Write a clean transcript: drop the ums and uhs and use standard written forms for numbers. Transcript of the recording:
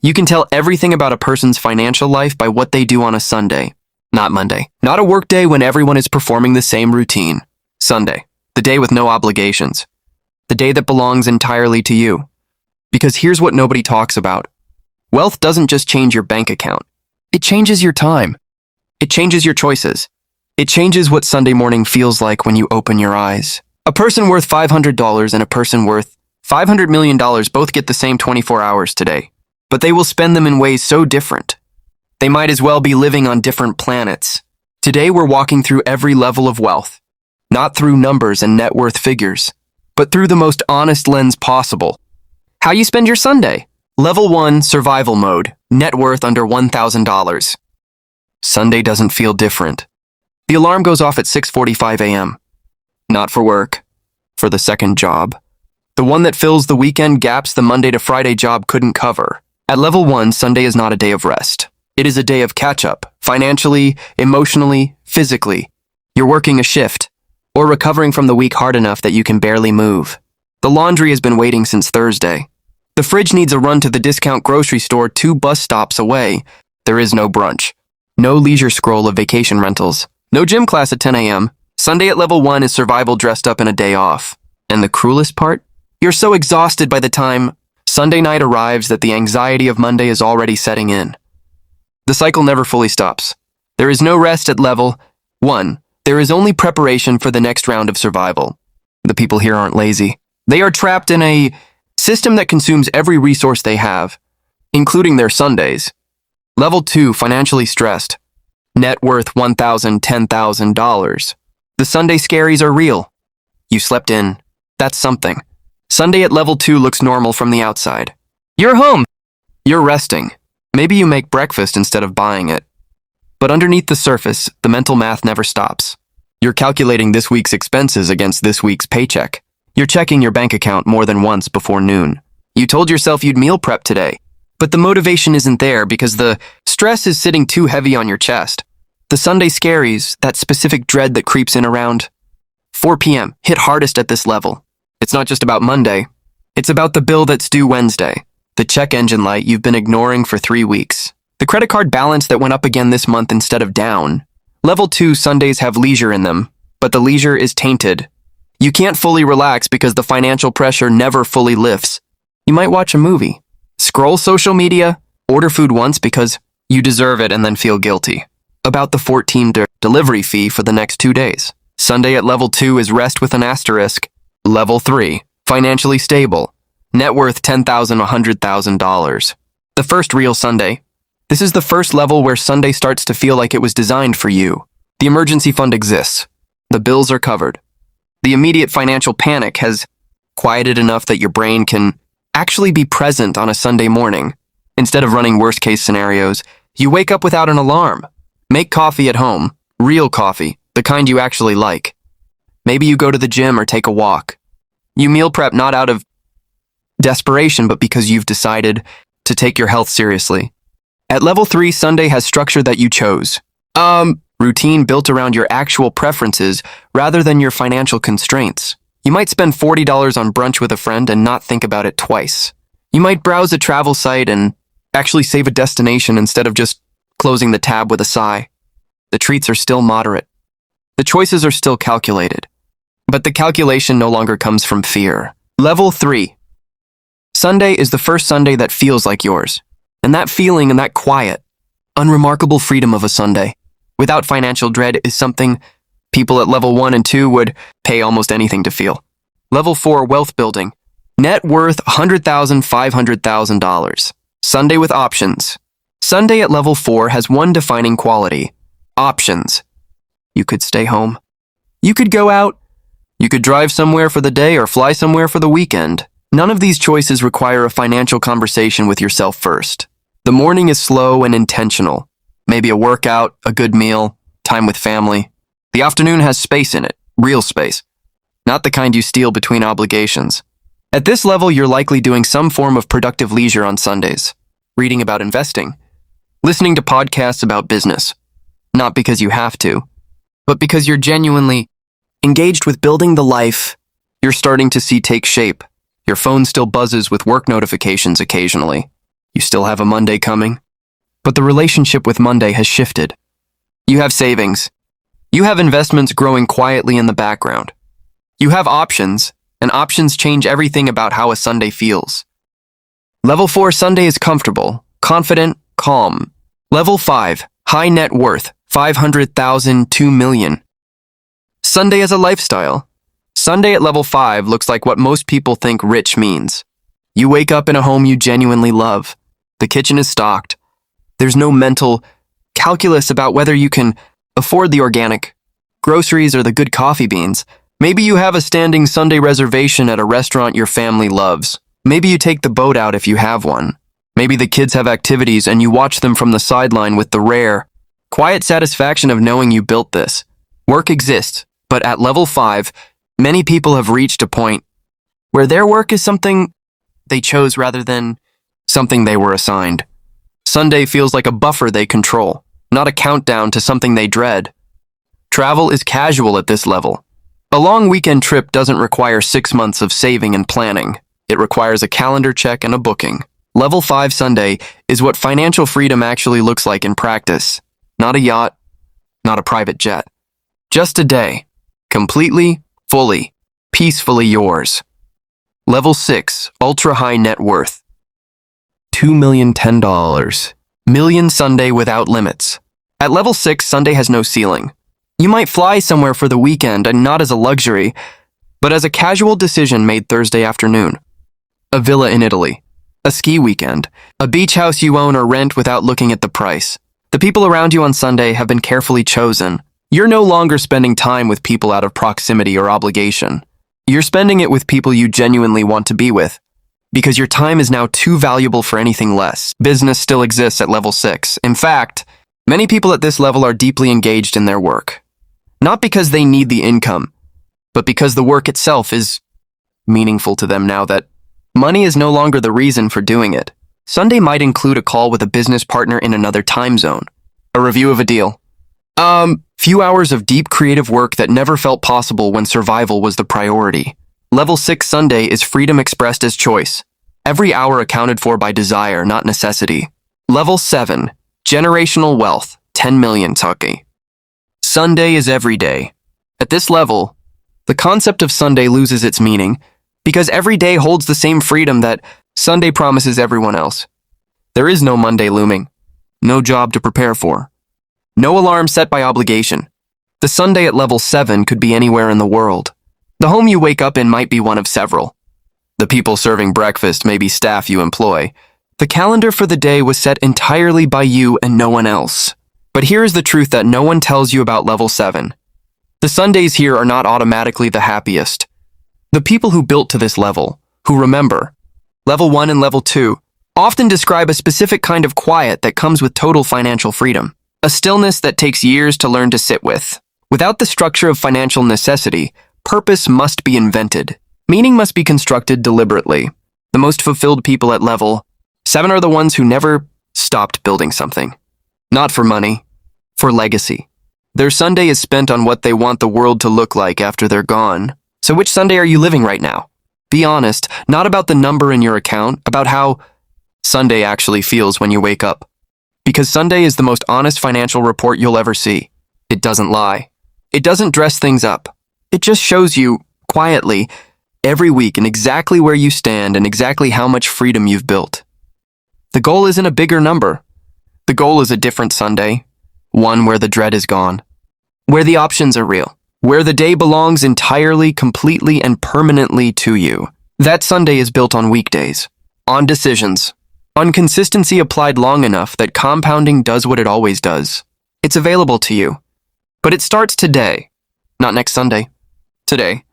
You can tell everything about a person's financial life by what they do on a Sunday, not Monday. Not a workday when everyone is performing the same routine. Sunday, the day with no obligations. The day that belongs entirely to you. Because here's what nobody talks about. Wealth doesn't just change your bank account. It changes your time. It changes your choices. It changes what Sunday morning feels like when you open your eyes. A person worth $500 and a person worth $500 million both get the same 24 hours today, but they will spend them in ways so different. They might as well be living on different planets. Today we're walking through every level of wealth, not through numbers and net worth figures, but through the most honest lens possible. How you spend your Sunday? Level 1, survival mode, net worth under $1,000. Sunday doesn't feel different. The alarm goes off at 6:45 a.m. Not for work, for the second job. The one that fills the weekend gaps the Monday to Friday job couldn't cover. At level 1, Sunday is not a day of rest. It is a day of catch-up, financially, emotionally, physically. You're working a shift, or recovering from the week hard enough that you can barely move. The laundry has been waiting since Thursday. The fridge needs a run to the discount grocery store 2 bus stops away. There is no brunch. No leisure scroll of vacation rentals. No gym class at 10 a.m. Sunday at level 1 is survival dressed up in a day off. And the cruelest part? You're so exhausted by the time Sunday night arrives that the anxiety of Monday is already setting in. The cycle never fully stops. There is no rest at level 1. There is only preparation for the next round of survival. The people here aren't lazy. They are trapped in a system that consumes every resource they have, including their Sundays. Level 2, financially stressed. Net worth $1,000, $10,000. The Sunday Scaries are real. You slept in. That's something. Sunday at level 2 looks normal from the outside. You're home. You're resting. Maybe you make breakfast instead of buying it. But underneath the surface, the mental math never stops. You're calculating this week's expenses against this week's paycheck. You're checking your bank account more than once before noon. You told yourself you'd meal prep today, but the motivation isn't there because the stress is sitting too heavy on your chest. The Sunday Scaries, that specific dread that creeps in around 4 p.m., hit hardest at this level. It's not just about Monday. It's about the bill that's due Wednesday, the check engine light you've been ignoring for 3 weeks, the credit card balance that went up again this month instead of down. Level 2 Sundays have leisure in them, but the leisure is tainted. You can't fully relax because the financial pressure never fully lifts. You might watch a movie, scroll social media, order food once because you deserve it and then feel guilty about the $14 delivery fee for the next 2 days. Sunday at level 2 is rest with an asterisk. Level 3, financially stable. Net worth $10,000, $100,000. The first real Sunday. This is the first level where Sunday starts to feel like it was designed for you. The emergency fund exists. The bills are covered. The immediate financial panic has quieted enough that your brain can actually be present on a Sunday morning. Instead of running worst-case scenarios, you wake up without an alarm. Make coffee at home. Real coffee, the kind you actually like. Maybe you go to the gym or take a walk. You meal prep not out of desperation, but because you've decided to take your health seriously. At level 3, Sunday has structure that you chose. Routine built around your actual preferences rather than your financial constraints. You might spend $40 on brunch with a friend and not think about it twice. You might browse a travel site and actually save a destination instead of just closing the tab with a sigh. The treats are still moderate. The choices are still calculated. But the calculation no longer comes from fear. Level 3. Sunday is the first Sunday that feels like yours. And that feeling and that quiet, unremarkable freedom of a Sunday, without financial dread, is something people at level 1 and 2 would pay almost anything to feel. Level 4, wealth building. Net worth $100,000, $500,000. Sunday with options. Sunday at level 4 has one defining quality. Options. You could stay home. You could go out. You could drive somewhere for the day or fly somewhere for the weekend. None of these choices require a financial conversation with yourself first. The morning is slow and intentional. Maybe a workout, a good meal, time with family. The afternoon has space in it, real space. Not the kind you steal between obligations. At this level, you're likely doing some form of productive leisure on Sundays. Reading about investing. Listening to podcasts about business. Not because you have to, but because you're genuinely engaged with building the life you're starting to see take shape. Your phone still buzzes with work notifications occasionally. You still have a Monday coming, but the relationship with Monday has shifted. You have savings. You have investments growing quietly in the background. You have options, and options change everything about how a Sunday feels. Level 4 Sunday is comfortable, confident, calm. Level 5, high net worth, 500,000, 2 million. Sunday as a lifestyle. Sunday at level 5 looks like what most people think rich means. You wake up in a home you genuinely love. The kitchen is stocked. There's no mental calculus about whether you can afford the organic groceries or the good coffee beans. Maybe you have a standing Sunday reservation at a restaurant your family loves. Maybe you take the boat out if you have one. Maybe the kids have activities and you watch them from the sideline with the rare, quiet satisfaction of knowing you built this. Work exists, but at level 5, many people have reached a point where their work is something they chose rather than something they were assigned. Sunday feels like a buffer they control, not a countdown to something they dread. Travel is casual at this level. A long weekend trip doesn't require 6 months of saving and planning. It requires a calendar check and a booking. Level 5 Sunday is what financial freedom actually looks like in practice. Not a yacht, not a private jet. Just a day. Completely, fully, peacefully yours. Level 6 Ultra high net worth. $2,010,000. Million Sunday without limits. At level 6, Sunday has no ceiling. You might fly somewhere for the weekend and not as a luxury, but as a casual decision made Thursday afternoon. A villa in Italy. A ski weekend. A beach house you own or rent without looking at the price. The people around you on Sunday have been carefully chosen. You're no longer spending time with people out of proximity or obligation. You're spending it with people you genuinely want to be with, because your time is now too valuable for anything less. Business still exists at level 6. In fact, many people at this level are deeply engaged in their work. Not because they need the income, but because the work itself is meaningful to them now that money is no longer the reason for doing it. Sunday might include a call with a business partner in another time zone, a review of a deal. Few hours of deep creative work that never felt possible when survival was the priority. Level 6 Sunday is freedom expressed as choice. Every hour accounted for by desire, not necessity. Level 7 Generational wealth, 10 million Taki. Sunday is every day. At this level, the concept of Sunday loses its meaning because every day holds the same freedom that Sunday promises everyone else. There is no Monday looming, no job to prepare for, no alarm set by obligation. The Sunday at level 7 could be anywhere in the world. The home you wake up in might be one of several. The people serving breakfast may be staff you employ. The calendar for the day was set entirely by you and no one else. But here is the truth that no one tells you about level 7. The Sundays here are not automatically the happiest. The people who built to this level, who remember, level 1 and level 2, often describe a specific kind of quiet that comes with total financial freedom. A stillness that takes years to learn to sit with. Without the structure of financial necessity, purpose must be invented. Meaning must be constructed deliberately. The most fulfilled people at level 7 are the ones who never stopped building something. Not for money, for legacy. Their Sunday is spent on what they want the world to look like after they're gone. So which Sunday are you living right now? Be honest, not about the number in your account, about how Sunday actually feels when you wake up. Because Sunday is the most honest financial report you'll ever see. It doesn't lie. It doesn't dress things up. It just shows you, quietly, every week in exactly where you stand and exactly how much freedom you've built. The goal isn't a bigger number. The goal is a different Sunday, one where the dread is gone, where the options are real, where the day belongs entirely, completely, and permanently to you. That Sunday is built on weekdays, on decisions, on consistency applied long enough that compounding does what it always does. It's available to you. But it starts today, not next Sunday. Today.